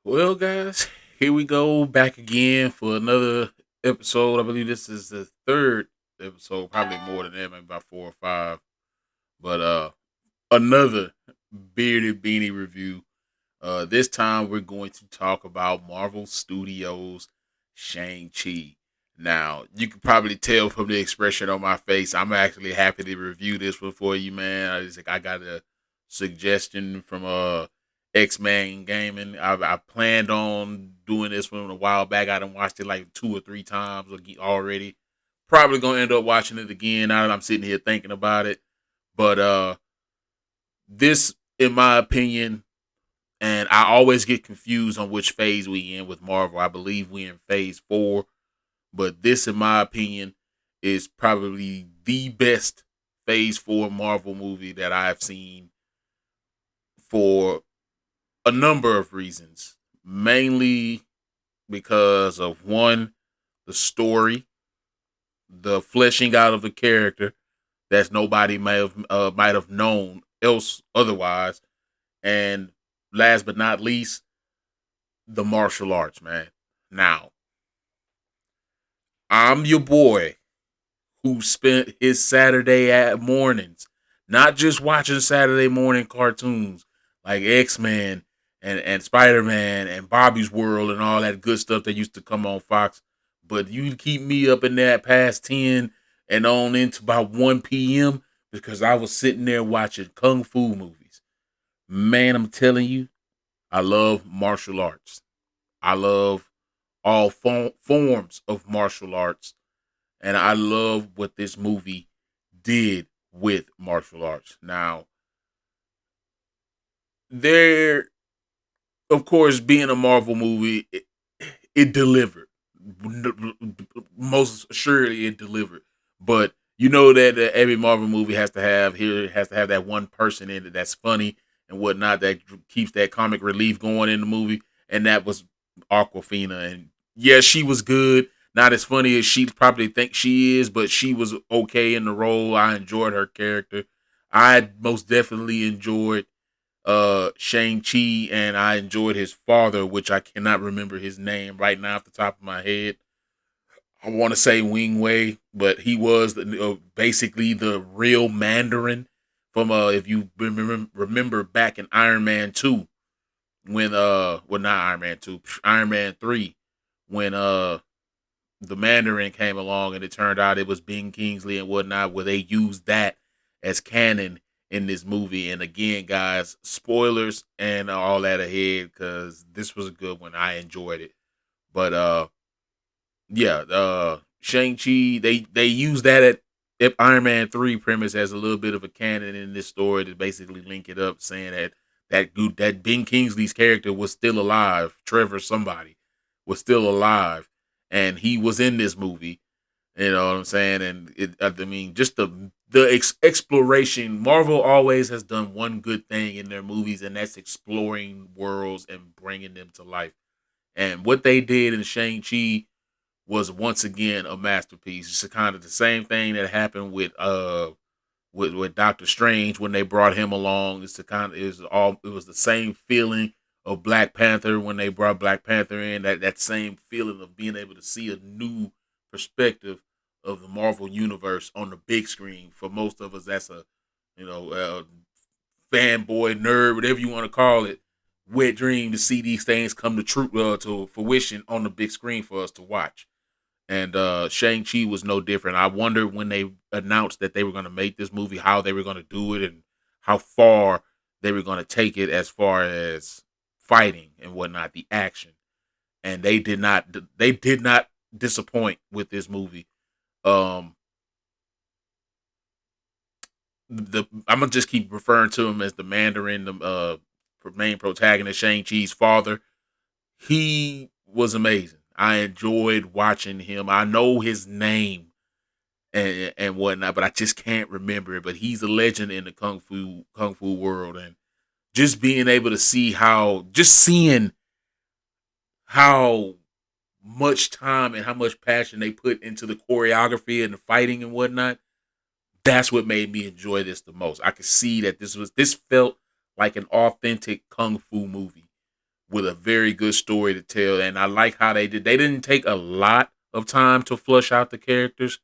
Well, guys, here we go back again for another episode. I believe this is the third episode, probably more than that, maybe about four or five. But another bearded beanie review. This time we're going to talk about Marvel Studios Shang Chi. Now, you can probably tell from the expression on my face, I'm actually happy to review this one for you, man. I got a suggestion from X-Man Gaming. I planned on doing this one a while back. I done watched it like two or three times already. Probably gonna end up watching it again now that I'm sitting here thinking about it. But this, in my opinion, and I always get confused on which phase we in with Marvel. I believe we in phase four, but this, in my opinion, is probably the best phase four Marvel movie that I've seen for a number of reasons. Mainly because of one, the story, the fleshing out of the character that nobody might have known else otherwise, and last but not least, the martial arts, man. Now, I'm your boy who spent his Saturday at mornings not just watching Saturday morning cartoons like X-Men and Spider-Man and Bobby's World and all that good stuff that used to come on Fox, but you keep me up in that past 10 and on into about 1 p.m. because I was sitting there watching Kung Fu movies. Man, I'm telling you, I love martial arts. I love all forms of martial arts, and I love what this movie did with martial arts. Now, there, of course, being a Marvel movie, it delivered. Most assuredly, it delivered. But you know that every Marvel movie has to have that one person in it that's funny and whatnot that keeps that comic relief going in the movie, and that was Aquafina. And yeah, she was good. Not as funny as she probably thinks she is, but she was okay in the role. I enjoyed her character. I most definitely enjoyed Shang Chi, and I enjoyed his father, which I cannot remember his name right now off the top of my head. I want to say Wing Wei, but he was basically the real Mandarin from if you remember back in Iron Man 2 when well, not Iron Man 2, Iron Man 3, when the Mandarin came along and it turned out it was Bing Kingsley and whatnot, where they used that as canon in this movie. And again, guys, spoilers and all that ahead because this was a good one. I enjoyed it. But yeah, Shang Chi, they use that at Iron Man 3 premise as a little bit of a canon in this story to basically link it up, saying that Ben Kingsley's character was still alive. Trevor somebody was still alive, and he was in this movie. You know what I'm saying? And I mean, just the exploration. Marvel always has done one good thing in their movies, and that's exploring worlds and bringing them to life. And what they did in Shang Chi was once again a masterpiece. It's kind of the same thing that happened with Doctor Strange when they brought him along. It's the kind of it was the same feeling of Black Panther when they brought Black Panther in. That same feeling of being able to see a new perspective of the Marvel universe on the big screen. For most of us, that's a you know fanboy nerd, whatever you want to call it. Wet dream to see these things come to fruition on the big screen for us to watch. And Shang Chi was no different. I wondered when they announced that they were going to make this movie, how they were going to do it, and how far they were going to take it as far as fighting and whatnot, the action. And they did not. They did not disappoint with this movie. Um, the I'm gonna just keep referring to him as the Mandarin, the main protagonist, Shang Chi's father. He was amazing. I enjoyed watching him. I know his name and whatnot, but I just can't remember it. But he's a legend in the kung fu world, and just being able to seeing how much time and how much passion they put into the choreography and the fighting and whatnot. That's what made me enjoy this the most. I could see that this felt like an authentic kung fu movie with a very good story to tell. And I like how they did. They didn't take a lot of time to flush out the characters,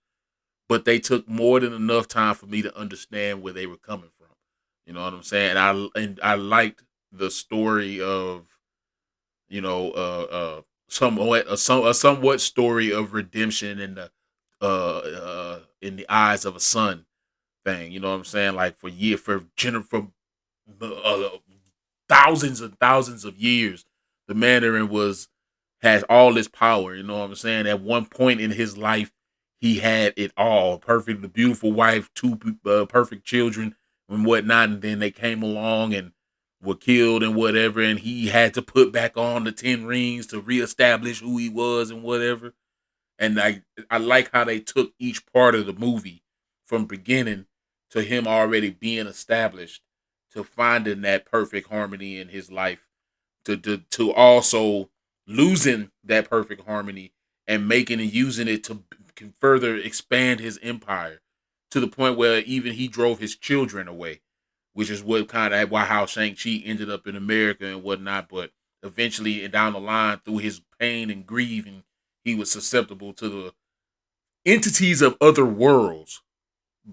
but they took more than enough time for me to understand where they were coming from. You know what I'm saying? And I liked the story of, you know, a somewhat story of redemption in the eyes of a son thing. You know what I'm saying? Like for uh, thousands and thousands of years, the Mandarin was has all this power. You know what I'm saying? At one point in his life, he had it all: perfect, the beautiful wife, two perfect children, and whatnot. And then they came along and were killed and whatever, and he had to put back on the 10 rings to reestablish who he was and whatever. And I like how they took each part of the movie from beginning to him already being established to finding that perfect harmony in his life to also losing that perfect harmony and making and using it to can further expand his empire to the point where even he drove his children away, which is what kind of why how Shang-Chi ended up in America and whatnot. But eventually, and down the line, through his pain and grieving, he was susceptible to the entities of other worlds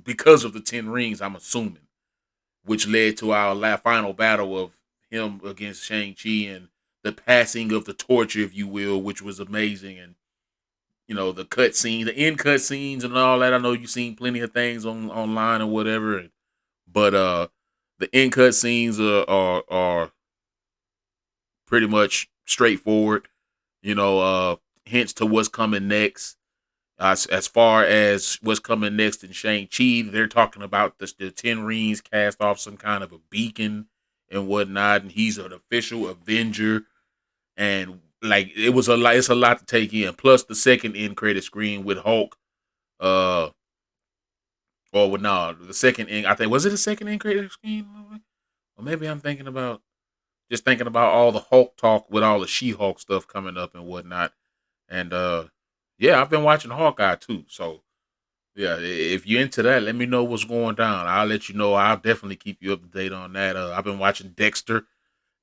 because of the 10 rings, I'm assuming, which led to our final battle of him against Shang-Chi and the passing of the torch, if you will, which was amazing. And, the cut scene, the end cut scenes and all that. I know you've seen plenty of things online or whatever. But the end cut scenes are pretty much straightforward, hints to what's coming next. As far as what's coming next in Shang-Chi, they're talking about the 10 rings cast off some kind of a beacon and whatnot, and he's an official Avenger. And like it's a lot to take in. Plus the second end credit screen with Hulk, uh, or with no, the second end. I think was it the second end credit screen, or maybe I'm thinking about all the Hulk talk with all the She-Hulk stuff coming up and whatnot. And yeah, I've been watching Hawkeye too, so yeah, if you're into that, let me know what's going down. I'll let you know. I'll definitely keep you up to date on that. I've been watching Dexter,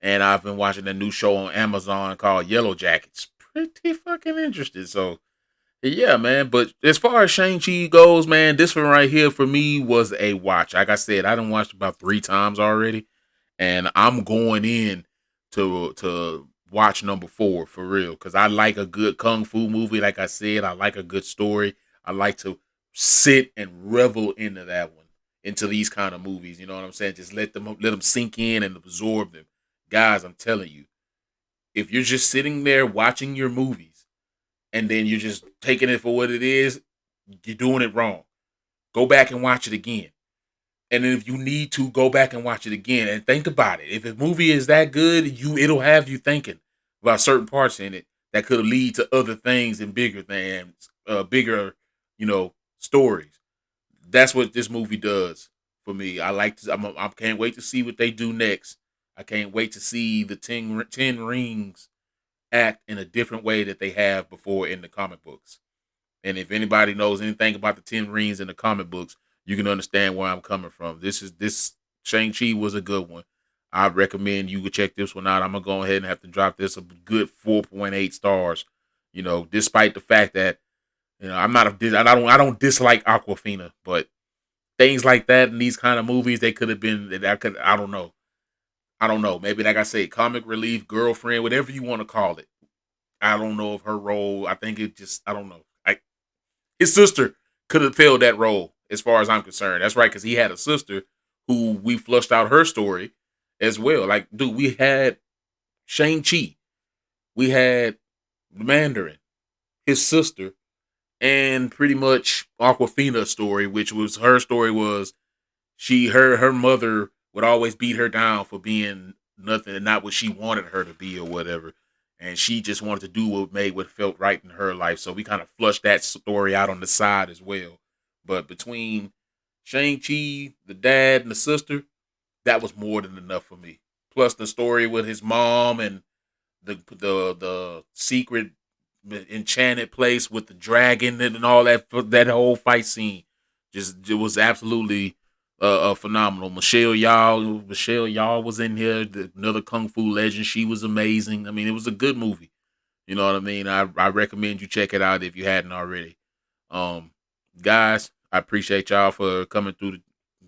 and I've been watching a new show on Amazon called Yellow Jackets. Pretty fucking interesting. So yeah, man. But as far as Shang-Chi goes, man, this one right here for me was a watch. Like I said, I done watched about 3 times already, and I'm going in to watch number 4 for real because I like a good kung fu movie. Like I said, I like a good story. I like to sit and revel into that one, into these kind of movies. You know what I'm saying? Just let them sink in and absorb them, guys. I'm telling you, if you're just sitting there watching your movies and then you're just taking it for what it is, you're doing it wrong. Go back and watch it again. And then if you need to, go back and watch it again and think about it. If a movie is that good, it'll have you thinking about certain parts in it that could lead to other things and bigger things, bigger, stories. That's what this movie does for me. I like to. I can't wait to see what they do next. I can't wait to see the 10 rings act in a different way that they have before in the comic books. And if anybody knows anything about the 10 rings in the comic books, you can understand where I'm coming from. This Shang-Chi was a good one. I recommend you would check this one out. I'm gonna go ahead and have to drop this a good 4.8 stars. Despite the fact that I'm not I don't dislike Aquafina, but things like that in these kind of movies, they could have been that could I don't know. I don't know. Maybe like I say, comic relief, girlfriend, whatever you want to call it. I don't know of her role. I think it just I don't know. His sister could have filled that role as far as I'm concerned. That's right, because he had a sister who we flushed out her story as well. Like, dude, we had Shang-Chi, we had the Mandarin, his sister, and pretty much Aquafina's story, which was her story was her mother would always beat her down for being nothing and not what she wanted her to be or whatever. And she just wanted to do what felt right in her life. So we kind of flushed that story out on the side as well. But between Shang-Chi, the dad, and the sister, that was more than enough for me. Plus the story with his mom and the secret enchanted place with the dragon and all that whole fight scene. Just it was absolutely phenomenal. Michelle Y'all was in here. Another kung fu legend. She was amazing. I mean, it was a good movie. You know what I mean? I recommend you check it out if you hadn't already. Um, Guys, I appreciate y'all for coming through,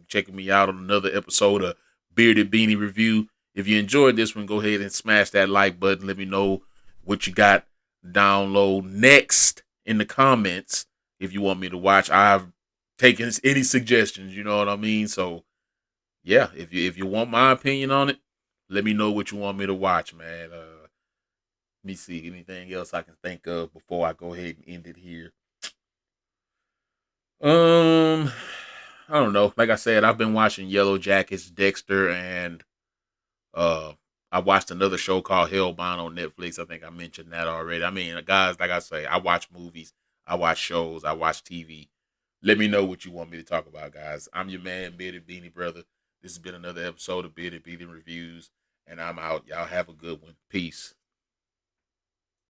checking me out on another episode of Bearded Beanie Review. If you enjoyed this one, go ahead and smash that like button. Let me know what you got download next in the comments if you want me to watch. I've taken any suggestions, you know what I mean? So yeah, if you want my opinion on it, let me know what you want me to watch, man. Let me see anything else I can think of before I go ahead and end it here. Um, I don't know. Like I said, I've been watching Yellow Jackets, Dexter, and uh, I watched another show called Hellbound on Netflix. I think I mentioned that already. I mean, guys, like I say, I watch movies, I watch shows, I watch TV. Let me know what you want me to talk about, guys. I'm your man, Bearded Beanie Brother. This has been another episode of Bearded Beanie Reviews, and I'm out. Y'all have a good one. Peace.